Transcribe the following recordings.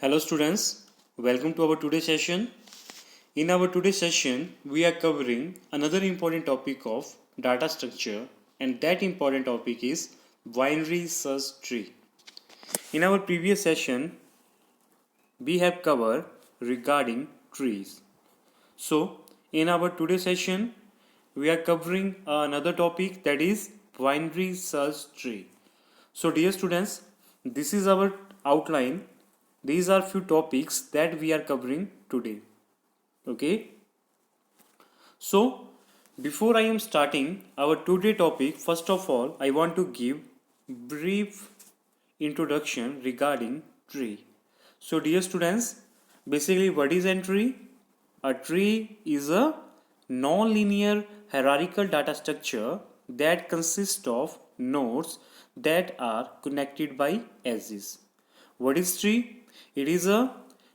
Hello students, welcome to our today's session. In our today's session, we are covering another important topic of data structure, and that important topic is binary search tree. In our previous session, we have covered regarding trees. So, in our today's session, we are covering another topic, that is binary search tree. So dear students, this is our outline. These are few topics that we are covering today. Okay. So before I am starting our today topic, first of all, I want to give brief introduction regarding tree. So dear students, basically what is a tree? A tree is a non-linear hierarchical data structure that consists of nodes that are connected by edges. What is tree? It is a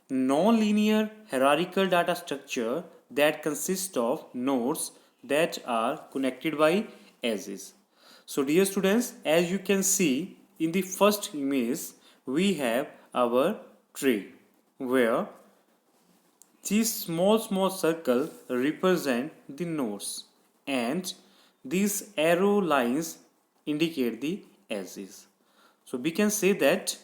non-linear hierarchical data structure that consists of nodes that are connected by edges. So dear students, as you can see in the first image, we have our tree where these small circle represent the nodes and these arrow lines indicate the edges. So we can say that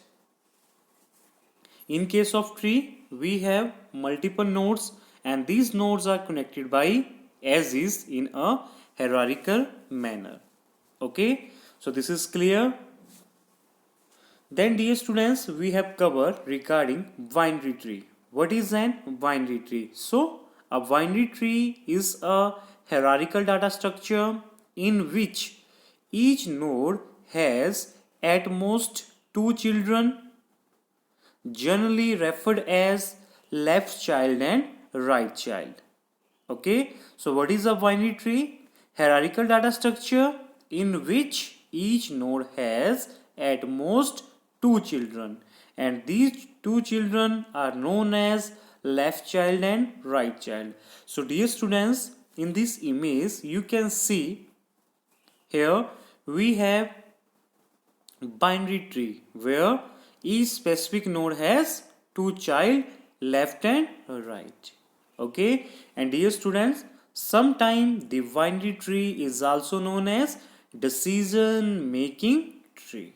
in case of tree, we have multiple nodes and these nodes are connected by edges in a hierarchical manner. Okay, so this is clear. Then dear students, we have covered regarding binary tree. What is an binary tree? So a binary tree is a hierarchical data structure in which each node has at most two children, generally referred as left child and right child. Okay, so what is a binary tree? Hierarchical data structure in which each node has at most two children, and these two children are known as left child and right child. So dear students, in this image you can see here we have binary tree where each specific node has two child, left and right. Okay, and dear students, sometimes the binary tree is also known as decision making tree.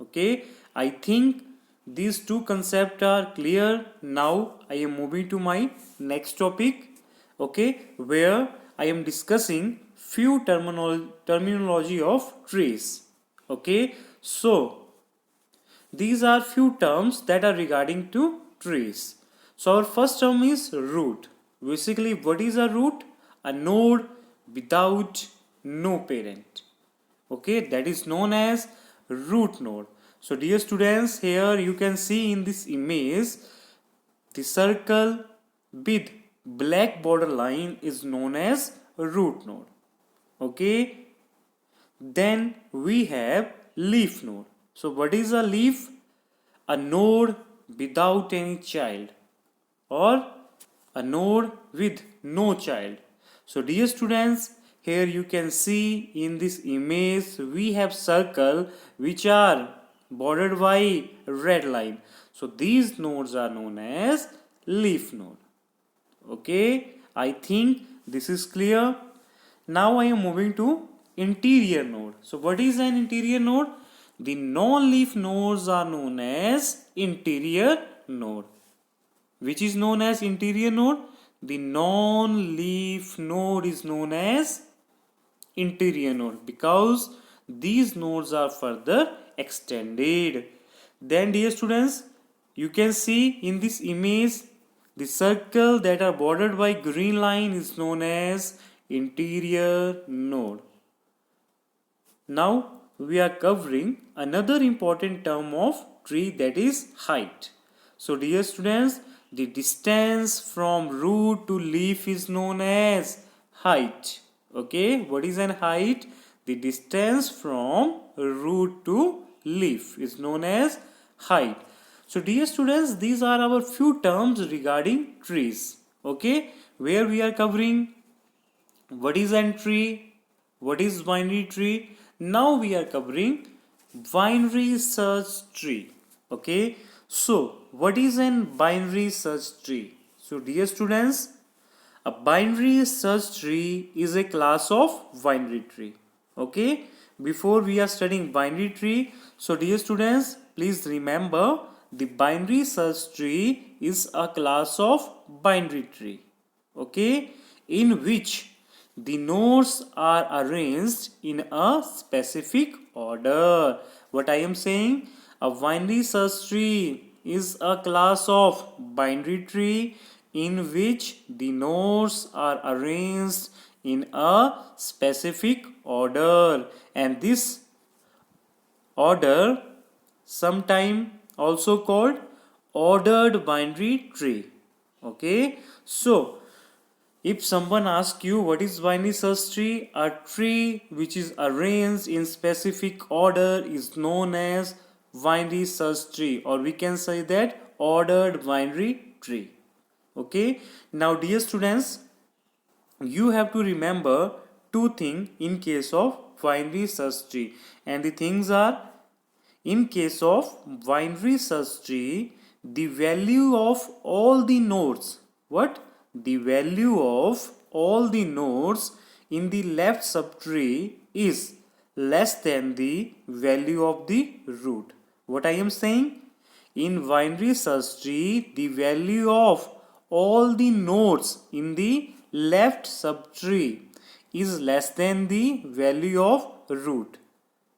Okay, I think these two concepts are clear. Now I am moving to my next topic, okay, where I am discussing few terminology of trees. Okay, so these are few terms that are regarding to trees. So our first term is root. Basically, what is a root? A node without no parent. Okay, that is known as root node. So dear students, here you can see in this image the circle with black border line is known as root node. Okay, then we have leaf node. So what is a leaf? A node without any child or a node with no child. So dear students, here you can see in this image we have circle which are bordered by red line. So these nodes are known as leaf node. Okay, I think this is clear. Now I am moving to interior node. So what is an interior node? The non-leaf nodes are known as interior node. Which is known as interior node? The non-leaf node is known as interior node because these nodes are further extended. Then dear students, you can see in this image the circle that are bordered by green line is known as interior node. Now we are covering another important term of tree, that is height. So dear students, the distance from root to leaf is known as height. Okay, what is an height? The distance from root to leaf is known as height. So dear students, these are our few terms regarding trees. Okay, where we are covering what is an tree, what is binary tree. Now we are covering binary search tree. Okay, So, what is a binary search tree? So, dear students, a binary search tree is a class of binary tree. Okay, before we are studying binary tree, so dear students, please remember the binary search tree is a class of binary tree. Okay, in which the nodes are arranged in a specific order. What I am saying, a binary search tree is a class of binary tree in which the nodes are arranged in a specific order, and this order sometime also called ordered binary tree. Okay, so if someone asks you what is binary search tree, a tree which is arranged in specific order is known as binary search tree, or we can say that ordered binary tree. Okay, now dear students, you have to remember two things in case of binary search tree, and the things are, in case of binary search tree, the value of all the nodes, what? The value of all the nodes in the left subtree is less than the value of the root. What I am saying? In binary search tree, the value of all the nodes in the left subtree is less than the value of root.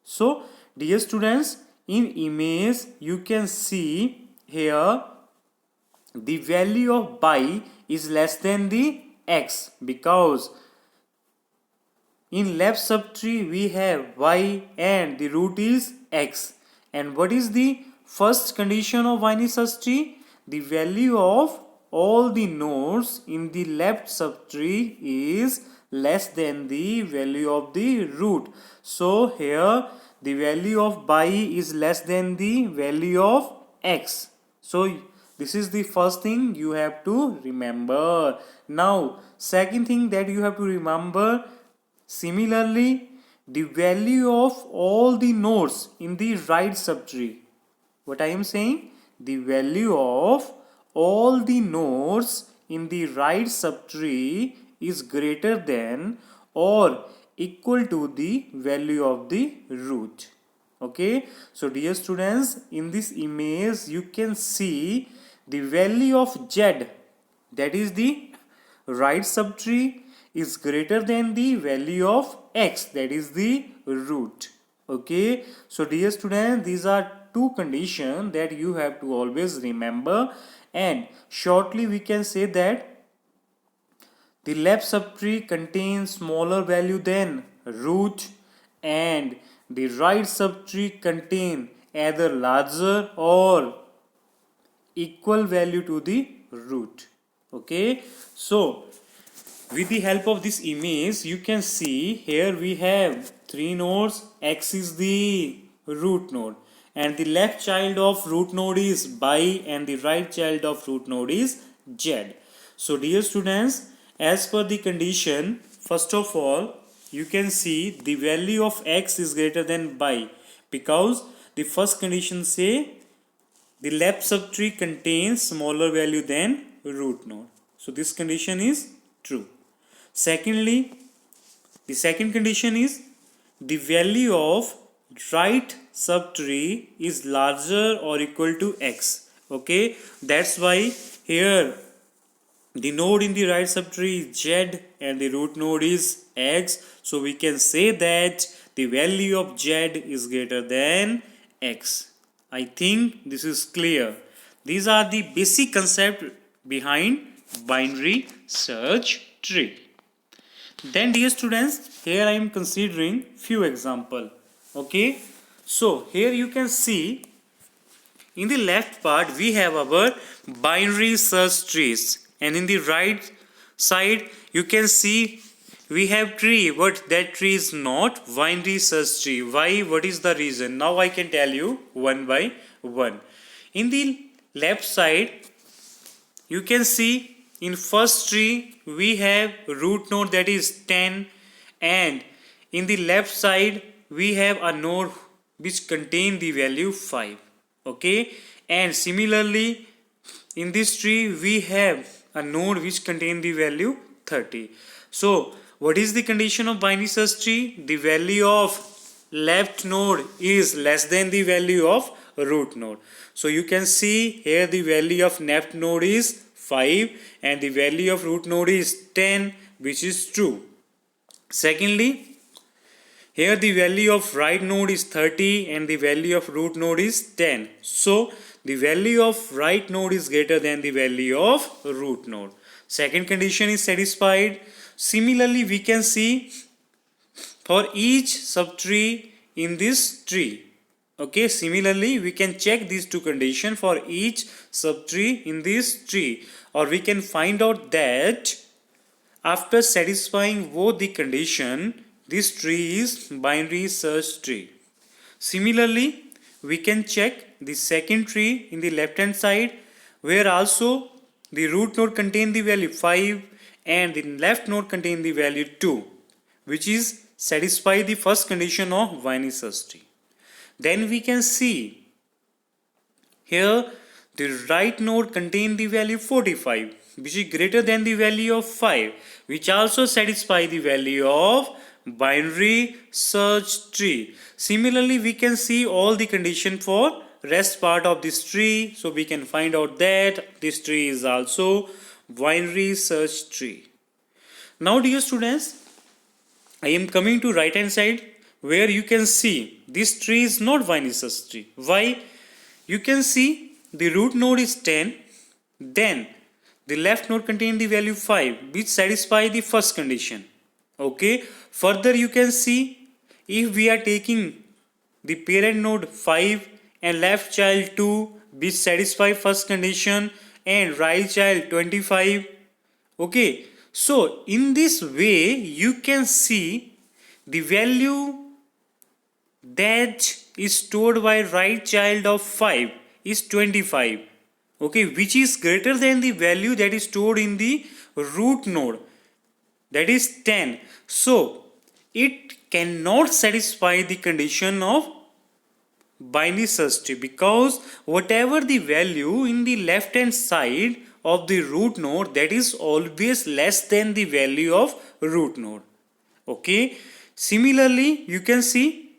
So, dear students, in image you can see here the value of by is less than the x, because in left subtree we have y and the root is x. And what is the first condition of binary search tree? The value of all the nodes in the left subtree is less than the value of the root. So here the value of by is less than the value of x. So this is the first thing you have to remember. Now second thing that you have to remember, similarly, the value of all the nodes in the right subtree. What I am saying? The value of all the nodes in the right subtree is greater than or equal to the value of the root. Okay, so dear students, in this image you can see the value of z, that is the right subtree, is greater than the value of x, that is the root. Okay, so dear students, these are two conditions that you have to always remember, and shortly we can say that the left subtree contains smaller value than root, and the right subtree contain either larger or equal value to the root. Okay, so with the help of this image you can see here we have three nodes. X is the root node, and the left child of root node is by, and the right child of root node is z. So dear students, as per the condition, first of all you can see the value of x is greater than by, because the first condition say the left subtree contains smaller value than root node. So this condition is true. Secondly, the second condition is the value of right subtree is larger or equal to x. Okay, that's why here the node in the right subtree is z and the root node is x. So we can say that the value of z is greater than x. I think this is clear. These are the basic concept behind binary search tree. Then dear students, here I am considering few example. Okay, so here you can see in the left part we have our binary search trees, and in the right side you can see we have tree, but that tree is not binary search tree. Why? What is the reason? Now I can tell you one by one. In the left side you can see in first tree we have root node, that is 10, and in the left side we have a node which contain the value 5. Okay, And similarly, in this tree we have a node which contains the value 30. So what is the condition of binary search tree? The value of left node is less than the value of root node. So you can see here the value of left node is 5 and the value of root node is 10, which is true. Secondly, here the value of right node is 30 and the value of root node is 10. So the value of right node is greater than the value of root node. Second condition is satisfied. Similarly, we can see for each subtree in this tree. Okay, similarly, we can check these two conditions for each subtree in this tree, or we can find out that after satisfying both the condition, this tree is binary search tree. Similarly, we can check the second tree in the left hand side, where also the root node contain the value 5 and the left node contain the value 2, which is satisfy the first condition of binary search tree. Then we can see here the right node contain the value 45, which is greater than the value of 5, which also satisfy the value of binary search tree. Similarly, we can see all the condition for rest part of this tree, so we can find out that this tree is also binary search tree. Now dear students, I am coming to right hand side, where you can see this tree is not binary search tree. Why? You can see the root node is 10, then the left node contain the value 5, which satisfy the first condition. Okay, further you can see if we are taking the parent node 5 and left child 2, which satisfy first condition, and right child 25. Okay, so in this way you can see the value that is stored by right child of 5 is 25. Okay, which is greater than the value that is stored in the root node, that is 10. So it cannot satisfy the condition of binary search tree, because whatever the value in the left hand side of the root node, that is always less than the value of root node. Okay, similarly you can see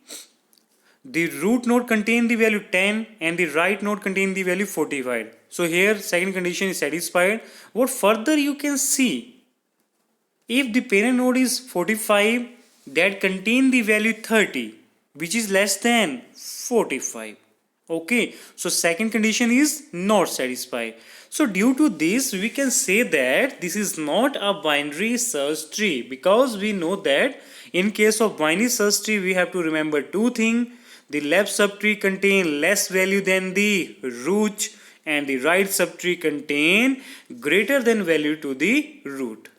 the root node contain the value 10 and the right node contain the value 45. So here second condition is satisfied. What further you can see, if the parent node is 45 that contain the value 30, which is less than 45. Okay, so second condition is not satisfied. So due to this we can say that this is not a binary search tree, because we know that in case of binary search tree we have to remember two things. The left subtree contain less value than the root, and the right subtree contain greater than value to the root.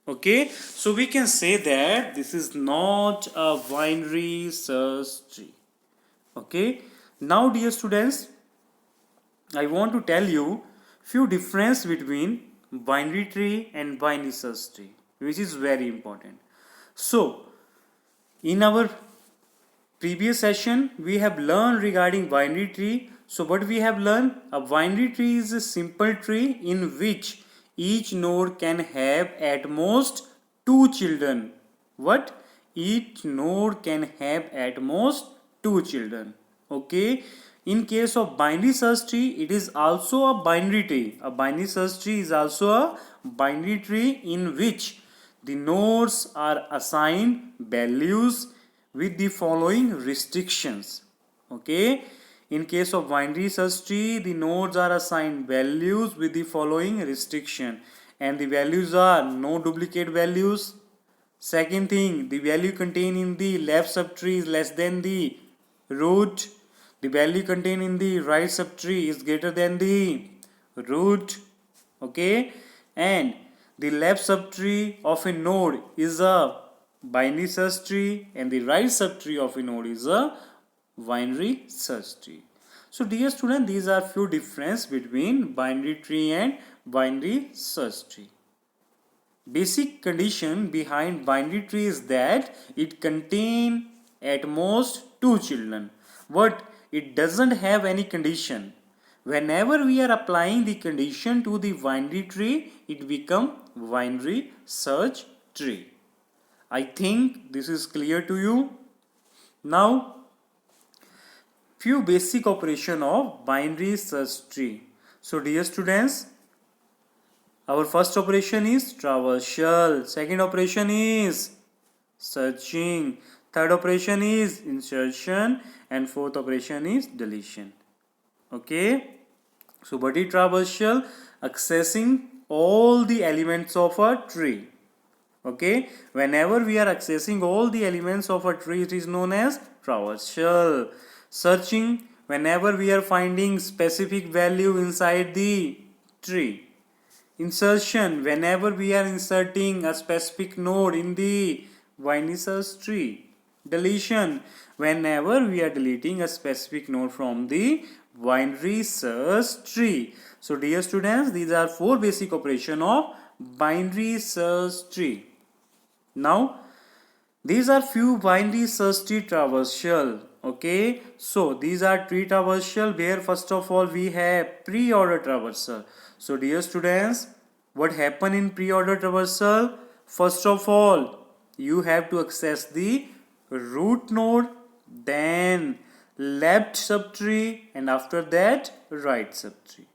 Okay, so we can say that this is not a binary search tree. Okay, now dear students, I want to tell you few difference between binary tree and binary search tree, which is very important. So in our previous session we have learned regarding binary tree. So what we have learned, a binary tree is a simple tree in which each node can have at most 2 children. What? Each node can have at most 2 children. Okay, in case of binary search tree it is also a binary tree. A binary search tree is also a binary tree in which the nodes are assigned values with the following restrictions. Okay, in case of binary search tree the nodes are assigned values with the following restriction, and the values are no duplicate values. Second thing, the value contained in the left subtree is less than the root. The value contained in the right subtree is greater than the root. Okay, and the left subtree of a node is a binary search tree and the right subtree of a node is a binary search tree. So dear student, these are few difference between binary tree and binary search tree. Basic condition behind binary tree is that it contain at most 2 children, but it doesn't have any condition Whenever we are applying the condition to the binary tree, it becomes binary search tree. I think this is clear to you. Now, few basic operation of binary search tree. So dear students, our first operation is traversal, second operation is searching, third operation is insertion, and fourth operation is deletion. Okay, so body traversal, accessing all the elements of a tree. Okay, whenever we are accessing all the elements of a tree, it is known as traversal. Searching, whenever we are finding specific value inside the tree. Insertion, whenever we are inserting a specific node in the binary search tree. Deletion, whenever we are deleting a specific node from the binary search tree. So dear students, these are four basic operations of binary search tree. Now, these are few binary search tree traversal. Okay, so these are tree traversal where first of all we have pre-order traversal. So dear students, what happen in pre-order traversal? First of all, you have to access the root node, then left subtree, and after that right subtree.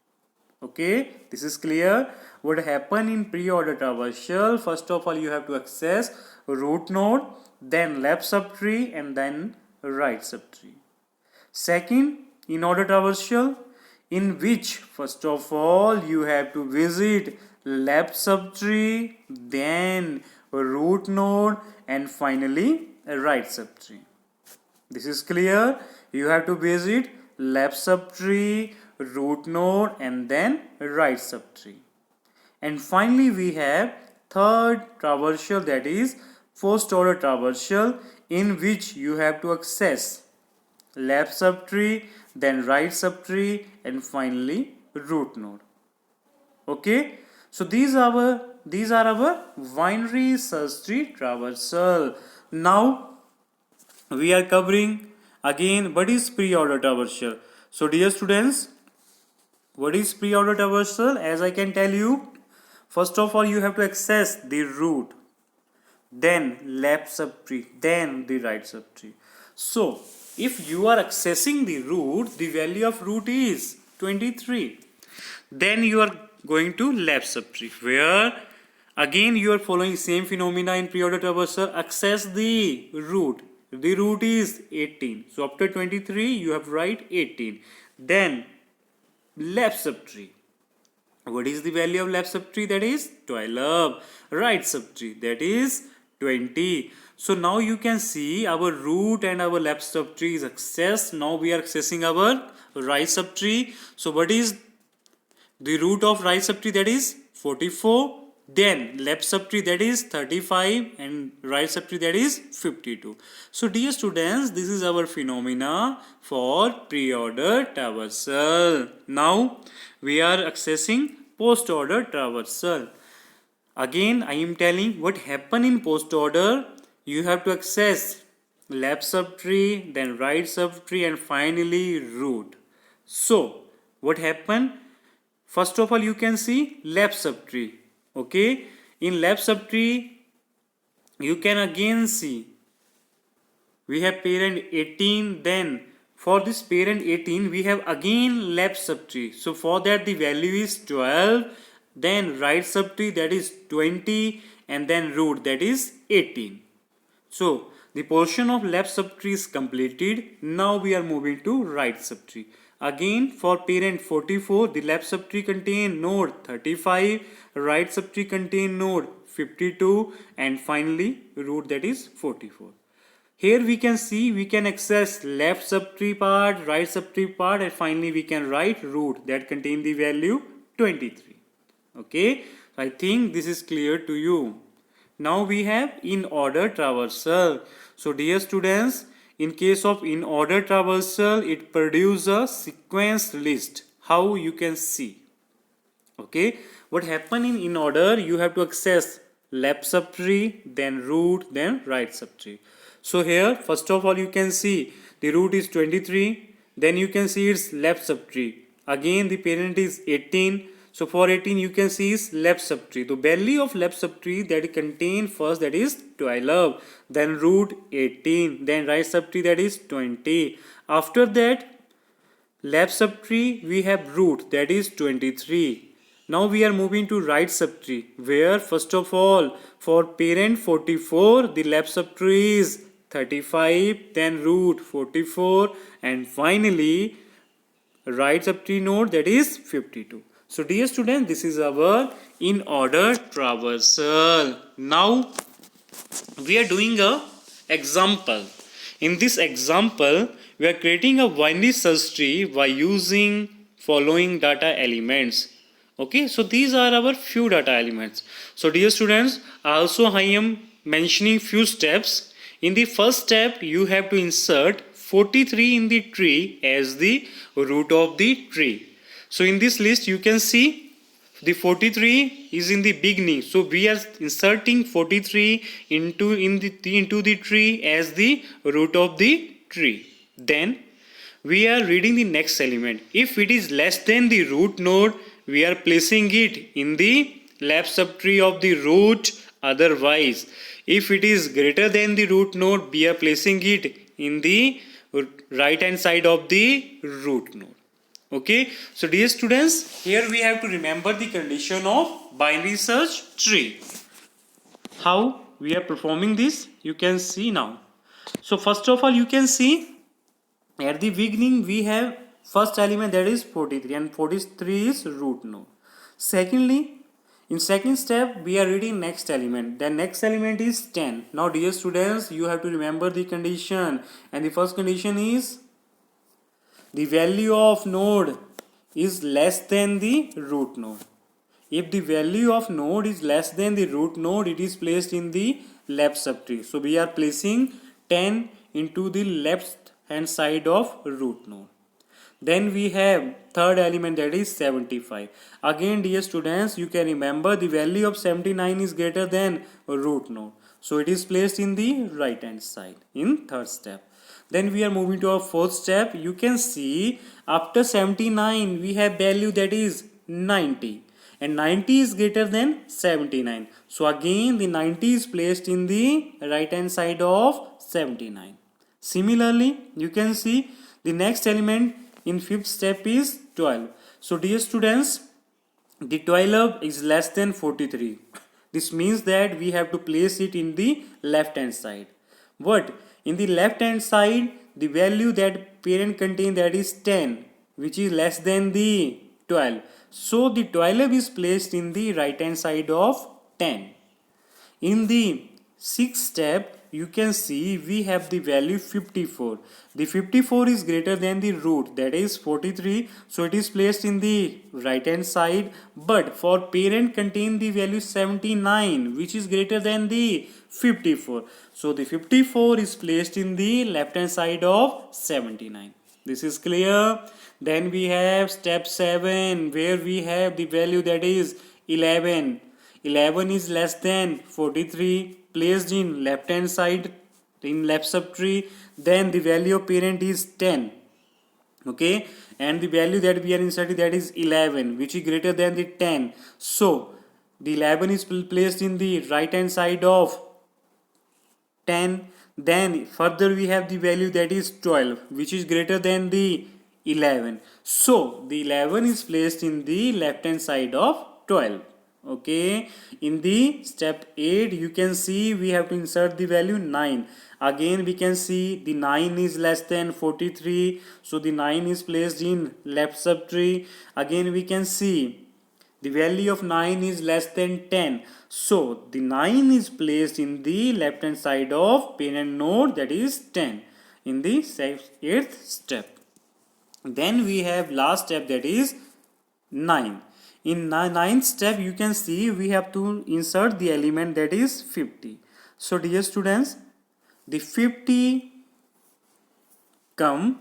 Okay, this is clear. What happen in pre-order traversal? First of all, you have to access root node, then left subtree, and then right subtree. Second, in order traversal, in which first of all you have to visit left subtree, then root node, and finally right subtree. This is clear. You have to visit left subtree, root node, and then right subtree. And finally we have third traversal, that is first order traversal, in which you have to access left subtree, then right subtree, and finally root node. Okay, so these are our binary search tree traversal. Now we are covering again what is pre-order traversal. So dear students, what is pre-order traversal? As I can tell you, first of all you have to access the root, then left subtree, then the right subtree. So if you are accessing the root, the value of root is 23. Then you are going to left subtree, where again you are following same phenomena in pre-order traversal. Access the root. The root is 18. So after 23 you have to write 18. Then left subtree. What is the value of left subtree? That is 12. Right subtree, that is 20. So now you can see our root and our left subtree is accessed. Now we are accessing our right subtree. So what is the root of right subtree? That is 44. Then left subtree, that is 35, and right subtree, that is 52. So dear students, this is our phenomena for pre-order traversal. Now we are accessing post-order traversal. Again I am telling what happen in post-order. You have to access left subtree, then right subtree, and finally root. So what happened? First of all you can see left subtree. Okay, in left subtree you can again see we have parent 18. Then for this parent 18 we have again left subtree. So for that the value is 12, then right subtree, that is 20, and then root, that is 18. So the portion of left subtree is completed. Now we are moving to right subtree. Again for parent 44, the left subtree contain node 35, right subtree contain node 52, and finally root, that is 44. Here we can see we can access left subtree part, right subtree part, and finally we can write root that contain the value 23. Okay, I think this is clear to you. Now we have in order traversal. So dear students, in case of in order traversal, it produces a sequence list. How you can see. Okay, what happen in order? You have to access left subtree, then root, then right subtree. So here first of all you can see the root is 23. Then you can see its left subtree Again the parent is 18. So for 18 you can see is left subtree. The value of left subtree that contain first, that is 12. Then root 18. Then right subtree, that is 20. After that left subtree we have root, that is 23. Now we are moving to right subtree, where first of all for parent 44 the left subtree is 35, then root 44, and finally right subtree node, that is 52. So dear students, this is our in order traversal. Now we are doing a example. In this example we are creating a binary search tree by using following data elements. Okay, so these are our few data elements. So dear students, also I am mentioning few steps. In the first step you have to insert 43 in the tree as the root of the tree. So in this list you can see the 43 is in the beginning, so we are inserting 43 into the tree as the root of the tree. Then we are reading the next element. If it is less than the root node, we are placing it in the left subtree of the root. Otherwise, if it is greater than the root node, we are placing it in the right hand side of the root node. Okay, so dear students, here we have to remember the condition of binary search tree. How we are performing this, you can see now. So first of all you can see at the beginning we have first element, that is 43, and 43 is root node. Secondly, in second step we are reading next element. The next element is 10. Now dear students, you have to remember the condition, and the first condition is the value of node is less than the root node. If the value of node is less than the root node, it is placed in the left subtree. So we are placing 10 into the left hand side of root node. Then we have third element, that is 75. Again dear students, you can remember the value of 79 is greater than root node. So it is placed in the right hand side in third step. Then we are moving to our fourth step. You can see after 79 we have value, that is 90, and 90 is greater than 79. So again the 90 is placed in the right hand side of 79. Similarly, you can see the next element in fifth step is 12. So dear students, the 12 is less than 43. This means that we have to place it in the left hand side. But in the left hand side, the value that parent contain, that is 10, which is less than the 12. So the 12 is placed in the right hand side of 10. In the sixth step, you can see we have the value 54. The 54 is greater than the root, that is 43. So it is placed in the right hand side. But for parent contain the value 79, which is greater than the 54. So the 54 is placed in the left hand side of 79. This is clear. Then we have step 7, where we have the value, that is 11. 11 is less than 43, placed in left hand side in left subtree. Then the value of parent is 10. Okay, and the value that we are inserting, that is 11, which is greater than the 10. So the 11 is placed in the right hand side of 10. Then further we have the value, that is 12, which is greater than the 11. So the 11 is placed in the left hand side of 12. Okay, in the step 8 you can see we have to insert the value 9. Again we can see the 9 is less than 43, so the 9 is placed in left subtree. Again we can see the value of 9 is less than 10, so the 9 is placed in the left hand side of parent node, that is 10, in the 8th step. Then we have last step, that is 9. In 9th step you can see we have to insert the element, that is 50. So dear students, the 50 come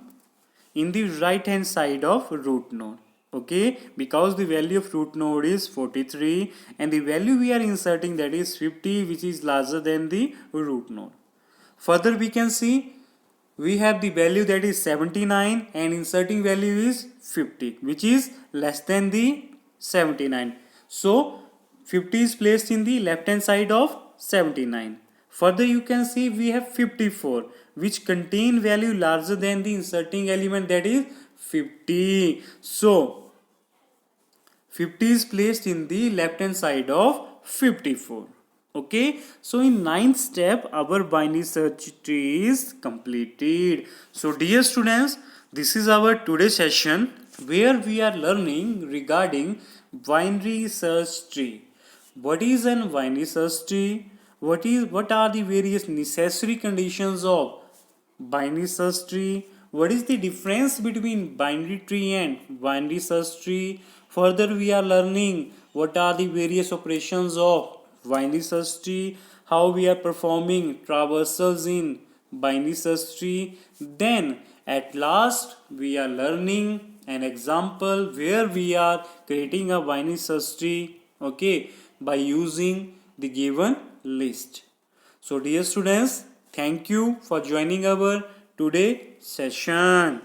in the right hand side of root node. Okay, because the value of root node is 43 and the value we are inserting, that is 50, which is larger than the root node. Further we can see we have the value that is 79 and inserting value is 50, which is less than the 79. So 50 is placed in the left hand side of 79. Further you can see we have 54, which contain value larger than the inserting element, that is 50. So 50 is placed in the left hand side of 54. Okay, so in ninth step our binary search tree is completed. So dear students, this is our today's session where we are learning regarding binary search tree. What is an binary search tree? What are the various necessary conditions of binary search tree? What is the difference between binary tree and binary search tree? Further we are learning what are the various operations of binary search tree, how we are performing traversals in binary search tree. Then at last we are learning an example where we are creating a binary search tree, okay, by using the given list. So dear students, thank you for joining our today session.